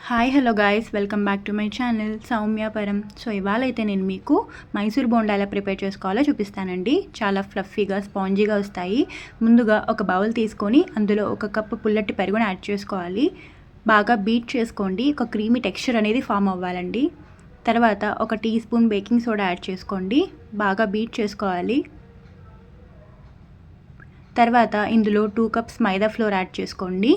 Hi hello guys, welcome back to my channel Sowmyaparam. So ఇవాళ అయితే నేను మీకు మైసూర్ బోండా ఎలా ప్రిపేర్ చేసుకోవాలో చూపిస్తానండి. చాలా ఫ్లఫీగా స్పాంజీగా వస్తాయి. ముందుగా ఒక బౌల్ తీసుకొని అందులో 1 కప్పు పుల్లటి పెరుగుని యాడ్ చేసుకోవాలి. బాగా బీట్ చేసుకోండి. ఒక క్రీమీ టెక్స్చర్ అనేది ఫామ్ అవ్వాలండి. తర్వాత 1 tea spoon baking soda add చేసుకోండి. బాగా బీట్ చేసుకోవాలి. తర్వాత ఇందులో 2 కప్స్ మైదా ఫ్లోర్ యాడ్ చేసుకోండి.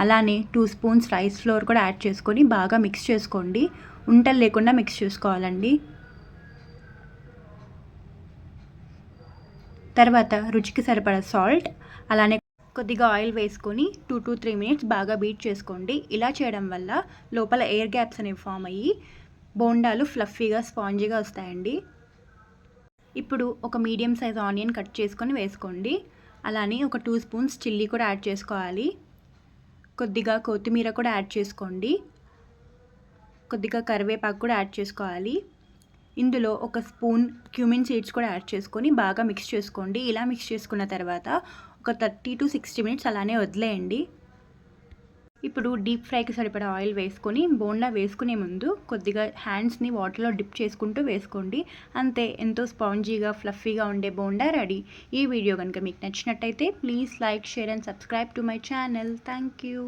అలానే 2 స్పూన్స్ రైస్ ఫ్లోర్ కూడా యాడ్ చేసుకొని బాగా మిక్స్ చేసుకోండి. ఉంటలు లేకుండా మిక్స్ చేసుకోవాలండి. తర్వాత రుచికి సరిపడా సాల్ట్, అలానే కొద్దిగా ఆయిల్ వేసుకొని 2 to 3 మినిట్స్ బాగా బీట్ చేసుకోండి. ఇలా చేయడం వల్ల లోపల ఎయిర్ గ్యాప్స్ అనేవి ఫామ్ అయ్యి బోండాలు ఫ్లఫీగా స్పాంజీగా వస్తాయండి. ఇప్పుడు ఒక మీడియం సైజ్ ఆనియన్ కట్ చేసుకొని వేసుకోండి. అలానే ఒక 2 స్పూన్స్ చిల్లీ కూడా యాడ్ చేసుకోవాలి. కొద్దిగా కొత్తిమీర కూడా యాడ్ చేసుకోండి. కొద్దిగా కరివేపాకు కూడా యాడ్ చేసుకోవాలి. ఇందులో 1 స్పూన్ క్యూమిన్ సీడ్స్ కూడా యాడ్ చేసుకొని బాగా మిక్స్ చేసుకోండి. ఇలా మిక్స్ చేసుకున్న తర్వాత ఒక 30 to 60 మినిట్స్ అలానే వదిలేయండి. ఇప్పుడు డీప్ ఫ్రైకి సరిపడా ఆయిల్ వేసుకొని బోండా వేసుకునే ముందు కొద్దిగా హ్యాండ్స్ని వాటర్లో డిప్ చేసుకుంటూ వేసుకోండి. అంతే, ఎంతో స్పాంజీగా ఫ్లఫీగా ఉండే బోండా రెడీ. ఈ వీడియో కనుక మీకు నచ్చినట్టయితే please like, share and subscribe to my channel. Thank you.